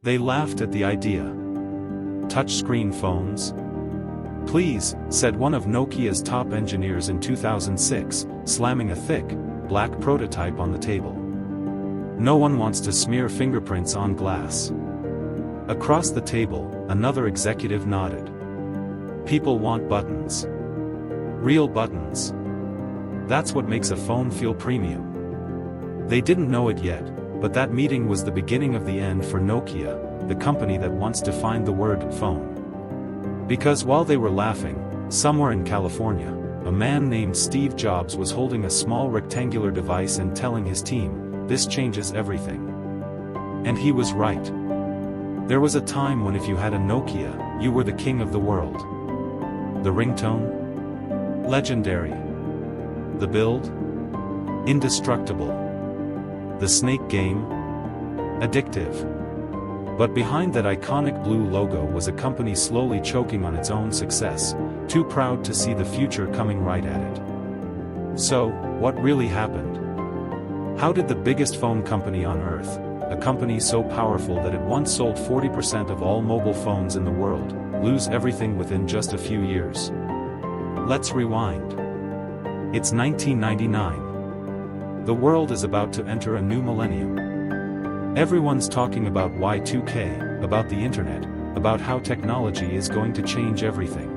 They laughed at the idea. Touchscreen phones? Please, said one of Nokia's top engineers in 2006, slamming a thick, black prototype on the table. No one wants to smear fingerprints on glass. Across the table, another executive nodded. People want buttons. Real buttons. That's what makes a phone feel premium. They didn't know it yet, but that meeting was the beginning of the end for Nokia, the company that once defined the word phone. Because while they were laughing, somewhere in California, a man named Steve Jobs was holding a small rectangular device and telling his team, "This changes everything." And he was right. There was a time when if you had a Nokia, you were the king of the world. The ringtone? Legendary. The build? Indestructible. The snake game? Addictive. But behind that iconic blue logo was a company slowly choking on its own success, too proud to see the future coming right at it. So, what really happened? How did the biggest phone company on Earth, a company so powerful that it once sold 40% of all mobile phones in the world, lose everything within just a few years? Let's rewind. It's 1999. The world is about to enter a new millennium. Everyone's talking about Y2K, about the internet, about how technology is going to change everything.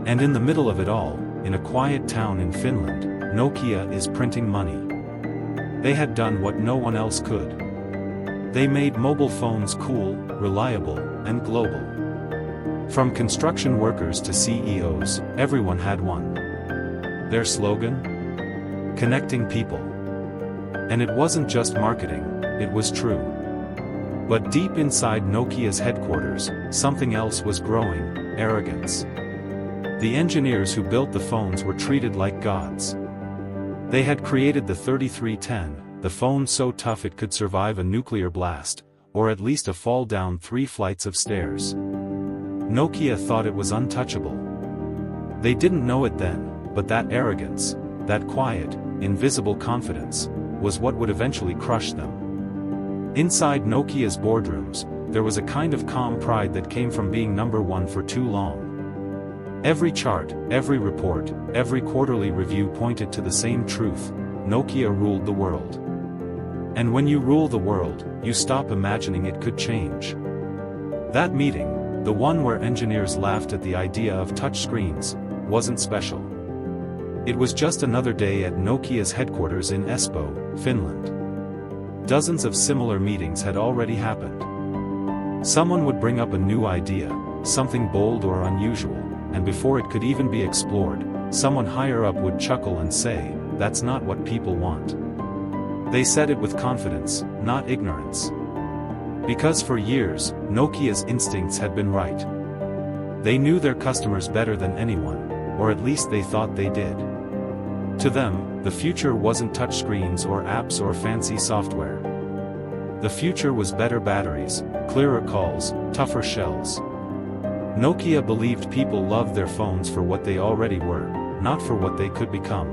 And in the middle of it all, in a quiet town in Finland, Nokia is printing money. They had done what no one else could. They made mobile phones cool, reliable, and global. From construction workers to CEOs, everyone had one. Their slogan? Connecting people. And it wasn't just marketing, it was true. But deep inside Nokia's headquarters, something else was growing: arrogance. The engineers who built the phones were treated like gods. They had created the 3310, the phone so tough it could survive a nuclear blast, or at least a fall down 3 flights of stairs. Nokia thought it was untouchable. They didn't know it then, but that arrogance, that quiet, invisible confidence, was what would eventually crush them. Inside Nokia's boardrooms, there was a kind of calm pride that came from being number one for too long. Every chart, every report, every quarterly review pointed to the same truth: Nokia ruled the world. And when you rule the world, you stop imagining it could change. That meeting, the one where engineers laughed at the idea of touchscreens, wasn't special. It was just another day at Nokia's headquarters in Espoo, Finland. Dozens of similar meetings had already happened. Someone would bring up a new idea, something bold or unusual, and before it could even be explored, someone higher up would chuckle and say, "That's not what people want." They said it with confidence, not ignorance. Because for years, Nokia's instincts had been right. They knew their customers better than anyone, or at least they thought they did. To them, the future wasn't touchscreens or apps or fancy software. The future was better batteries, clearer calls, tougher shells. Nokia believed people loved their phones for what they already were, not for what they could become.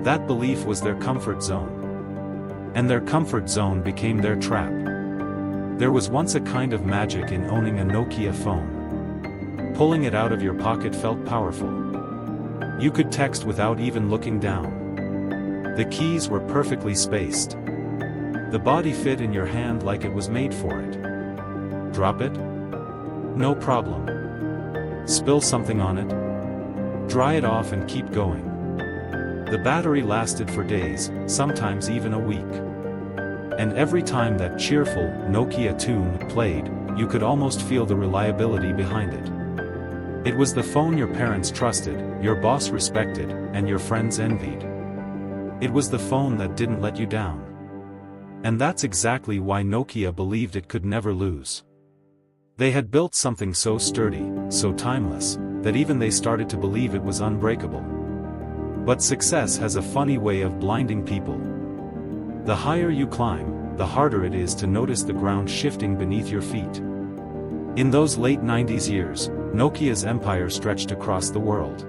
That belief was their comfort zone. And their comfort zone became their trap. There was once a kind of magic in owning a Nokia phone. Pulling it out of your pocket felt powerful. You could text without even looking down. The keys were perfectly spaced. The body fit in your hand like it was made for it. Drop it? No problem. Spill something on it? Dry it off and keep going. The battery lasted for days, sometimes even a week. And every time that cheerful Nokia tune played, you could almost feel the reliability behind it. It was the phone your parents trusted, your boss respected, and your friends envied. It was the phone that didn't let you down. And that's exactly why Nokia believed it could never lose. They had built something so sturdy, so timeless, that even they started to believe it was unbreakable. But success has a funny way of blinding people. The higher you climb, the harder it is to notice the ground shifting beneath your feet. In those late 90s years, Nokia's empire stretched across the world.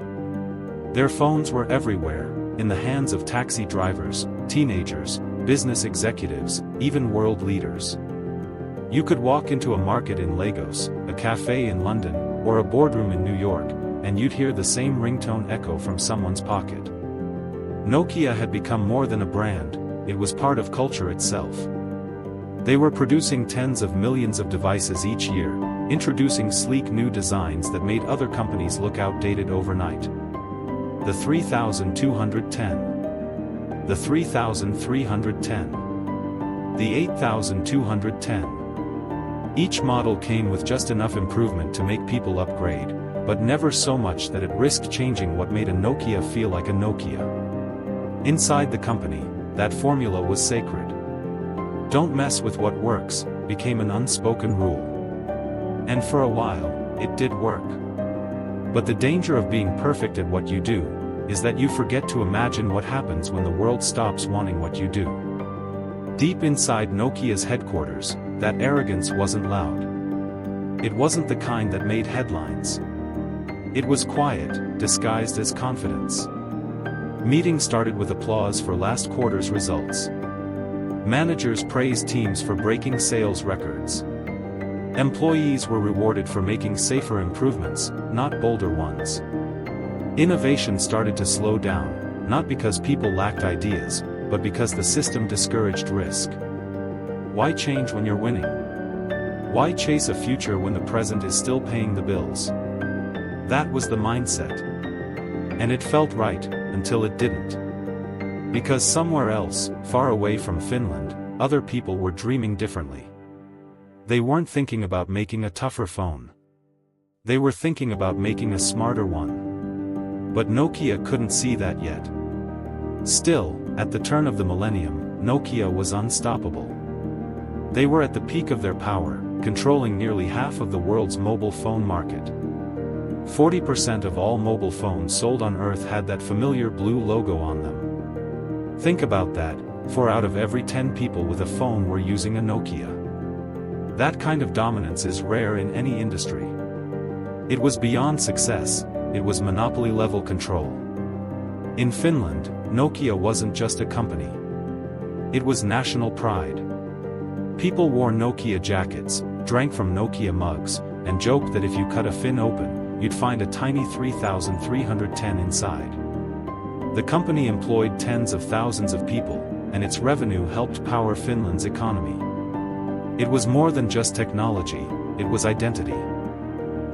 Their phones were everywhere, in the hands of taxi drivers, teenagers, business executives, even world leaders. You could walk into a market in Lagos, a cafe in London, or a boardroom in New York, and you'd hear the same ringtone echo from someone's pocket. Nokia had become more than a brand, it was part of culture itself. They were producing tens of millions of devices each year, introducing sleek new designs that made other companies look outdated overnight. The 3210. The 3310. The 8210. Each model came with just enough improvement to make people upgrade, but never so much that it risked changing what made a Nokia feel like a Nokia. Inside the company, that formula was sacred. Don't mess with what works, became an unspoken rule. And for a while, it did work. But the danger of being perfect at what you do, is that you forget to imagine what happens when the world stops wanting what you do. Deep inside Nokia's headquarters, that arrogance wasn't loud. It wasn't the kind that made headlines. It was quiet, disguised as confidence. Meetings started with applause for last quarter's results. Managers praised teams for breaking sales records. Employees were rewarded for making safer improvements, not bolder ones. Innovation started to slow down, not because people lacked ideas, but because the system discouraged risk. Why change when you're winning? Why chase a future when the present is still paying the bills? That was the mindset. And it felt right, until it didn't. Because somewhere else, far away from Finland, other people were dreaming differently. They weren't thinking about making a tougher phone. They were thinking about making a smarter one. But Nokia couldn't see that yet. Still, at the turn of the millennium, Nokia was unstoppable. They were at the peak of their power, controlling nearly half of the world's mobile phone market. 40% of all mobile phones sold on Earth had that familiar blue logo on them. Think about that, 4 out of every 10 people with a phone were using a Nokia. That kind of dominance is rare in any industry. It was beyond success, it was monopoly-level control. In Finland, Nokia wasn't just a company. It was national pride. People wore Nokia jackets, drank from Nokia mugs, and joked that if you cut a fin open, you'd find a tiny 3310 inside. The company employed tens of thousands of people, and its revenue helped power Finland's economy. It was more than just technology, it was identity.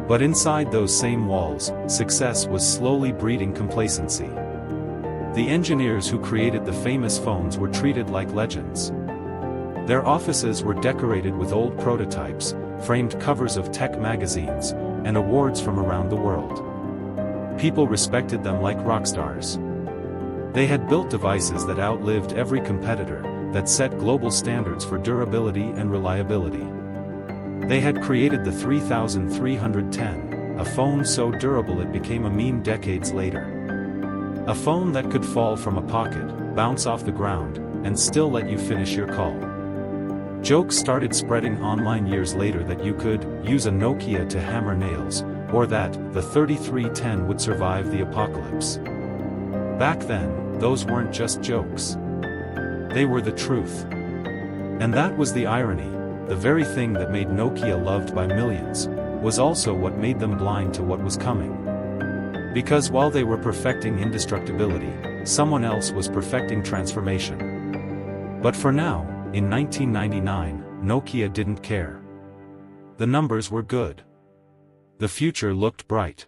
But inside those same walls, success was slowly breeding complacency. The engineers who created the famous phones were treated like legends. Their offices were decorated with old prototypes, framed covers of tech magazines, and awards from around the world. People respected them like rock stars. They had built devices that outlived every competitor, that set global standards for durability and reliability. They had created the 3310, a phone so durable it became a meme decades later. A phone that could fall from a pocket, bounce off the ground, and still let you finish your call. Jokes started spreading online years later that you could use a Nokia to hammer nails, or that the 3310 would survive the apocalypse. Back then, those weren't just jokes. They were the truth. And that was the irony, the very thing that made Nokia loved by millions, was also what made them blind to what was coming. Because while they were perfecting indestructibility, someone else was perfecting transformation. But for now, in 1999, Nokia didn't care. The numbers were good. The future looked bright.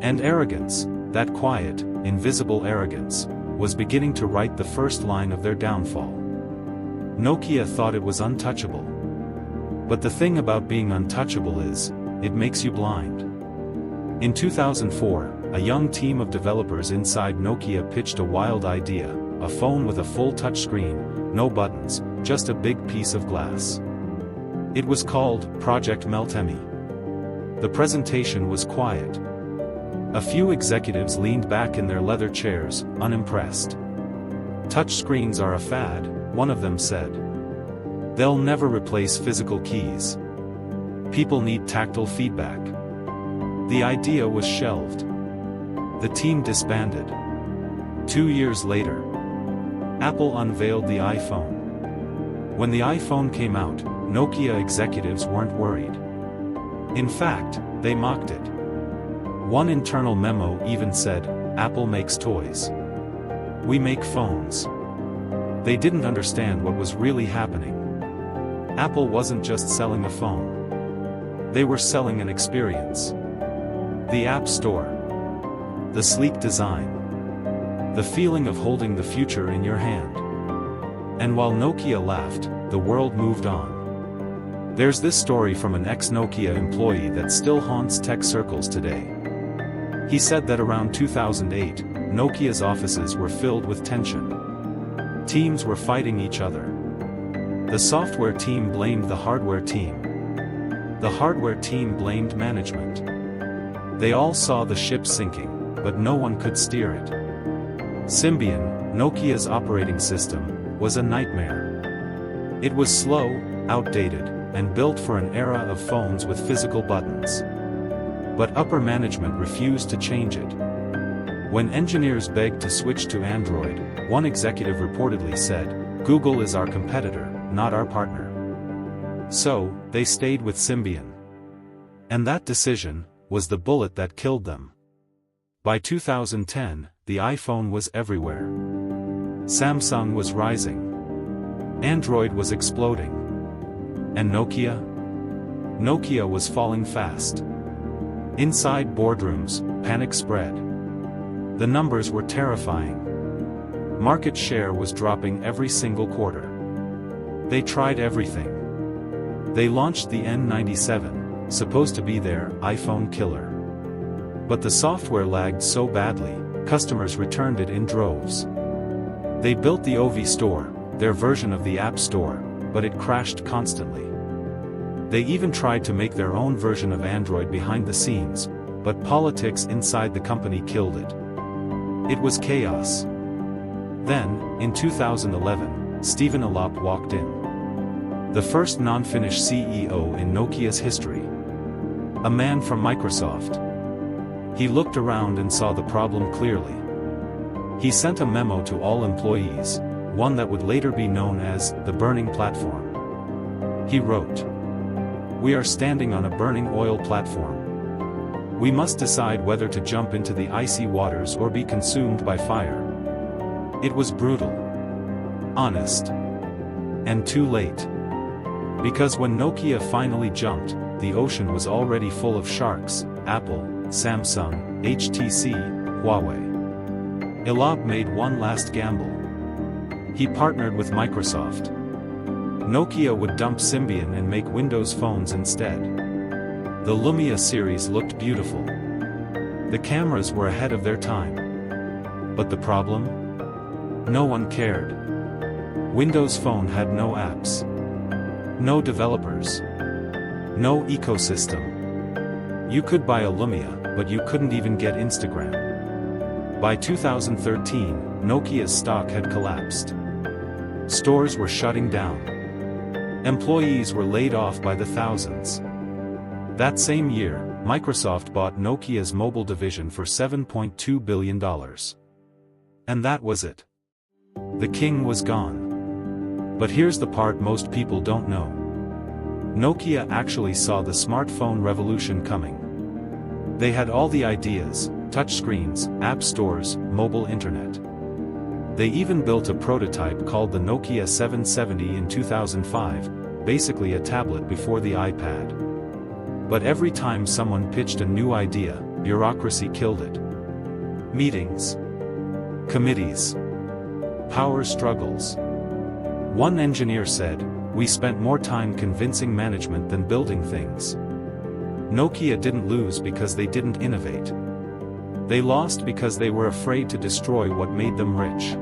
And arrogance, that quiet, invisible arrogance, was beginning to write the first line of their downfall. Nokia thought it was untouchable. But the thing about being untouchable is, it makes you blind. In 2004, a young team of developers inside Nokia pitched a wild idea, a phone with a full touchscreen, no buttons, just a big piece of glass. It was called Project Meltemi. The presentation was quiet. A few executives leaned back in their leather chairs, unimpressed. Touchscreens are a fad, one of them said. They'll never replace physical keys. People need tactile feedback. The idea was shelved. The team disbanded. 2 years later, Apple unveiled the iPhone. When the iPhone came out, Nokia executives weren't worried. In fact, they mocked it. One internal memo even said, "Apple makes toys. We make phones." They didn't understand what was really happening. Apple wasn't just selling a phone. They were selling an experience. The App Store. The sleek design. The feeling of holding the future in your hand. And while Nokia laughed, the world moved on. There's this story from an ex-Nokia employee that still haunts tech circles today. He said that around 2008, Nokia's offices were filled with tension. Teams were fighting each other. The software team blamed the hardware team. The hardware team blamed management. They all saw the ship sinking, but no one could steer it. Symbian, Nokia's operating system, was a nightmare. It was slow, outdated, and built for an era of phones with physical buttons. But upper management refused to change it. When engineers begged to switch to Android, one executive reportedly said, "Google is our competitor, not our partner." So, they stayed with Symbian. And that decision was the bullet that killed them. By 2010, the iPhone was everywhere. Samsung was rising. Android was exploding. And Nokia? Nokia was falling fast. Inside boardrooms, panic spread. The numbers were terrifying. Market share was dropping every single quarter. They tried everything. They launched the N97, supposed to be their iPhone killer. But the software lagged so badly, customers returned it in droves. They built the OV Store, their version of the App Store, but it crashed constantly. They even tried to make their own version of Android behind the scenes, but politics inside the company killed it. It was chaos. Then, in 2011, Stephen Elop walked in. The first non-Finnish CEO in Nokia's history. A man from Microsoft. He looked around and saw the problem clearly. He sent a memo to all employees, one that would later be known as the burning platform. He wrote, "We are standing on a burning oil platform. We must decide whether to jump into the icy waters or be consumed by fire." It was brutal. Honest. And too late. Because when Nokia finally jumped, the ocean was already full of sharks: Apple, Samsung, HTC, Huawei. Elop made one last gamble. He partnered with Microsoft. Nokia would dump Symbian and make Windows phones instead. The Lumia series looked beautiful. The cameras were ahead of their time. But the problem? No one cared. Windows Phone had no apps. No developers. No ecosystem. You could buy a Lumia, but you couldn't even get Instagram. By 2013, Nokia's stock had collapsed. Stores were shutting down. Employees were laid off by the thousands. That same year, Microsoft bought Nokia's mobile division for $7.2 billion. And that was it. The king was gone. But here's the part most people don't know. Nokia actually saw the smartphone revolution coming. They had all the ideas: touchscreens, app stores, mobile internet. They even built a prototype called the Nokia 770 in 2005, basically a tablet before the iPad. But every time someone pitched a new idea, bureaucracy killed it. Meetings. Committees. Power struggles. One engineer said, "We spent more time convincing management than building things." Nokia didn't lose because they didn't innovate. They lost because they were afraid to destroy what made them rich.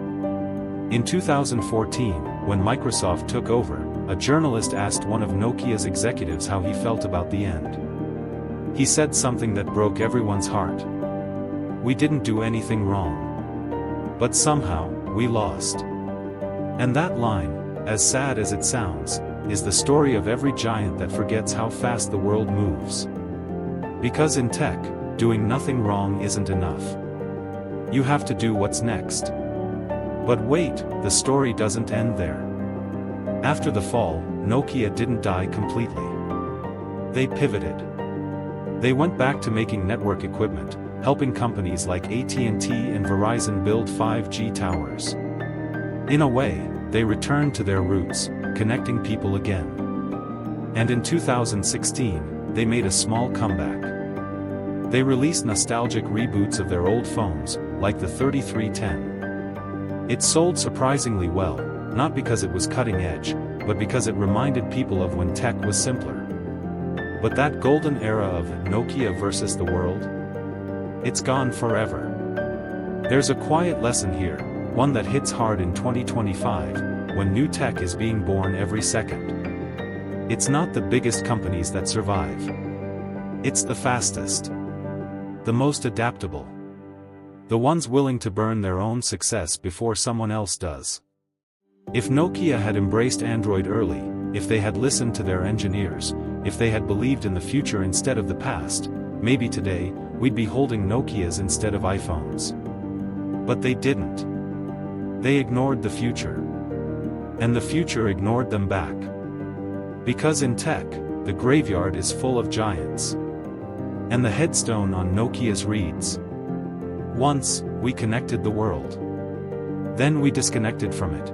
In 2014, when Microsoft took over, a journalist asked one of Nokia's executives how he felt about the end. He said something that broke everyone's heart. "We didn't do anything wrong. But somehow, we lost." And that line, as sad as it sounds, is the story of every giant that forgets how fast the world moves. Because in tech, doing nothing wrong isn't enough. You have to do what's next. But wait, the story doesn't end there. After the fall, Nokia didn't die completely. They pivoted. They went back to making network equipment, helping companies like AT&T and Verizon build 5G towers. In a way, they returned to their roots, connecting people again. And in 2016, they made a small comeback. They released nostalgic reboots of their old phones, like the 3310. It sold surprisingly well, not because it was cutting edge, but because it reminded people of when tech was simpler. But that golden era of Nokia versus the world? It's gone forever. There's a quiet lesson here, one that hits hard in 2025, when new tech is being born every second. It's not the biggest companies that survive. It's the fastest. The most adaptable. The ones willing to burn their own success before someone else does. If Nokia had embraced Android early, if they had listened to their engineers, if they had believed in the future instead of the past, maybe today, we'd be holding Nokias instead of iPhones. But they didn't. They ignored the future. And the future ignored them back. Because in tech, the graveyard is full of giants. And the headstone on Nokia's reads: "Once, we connected the world. Then we disconnected from it.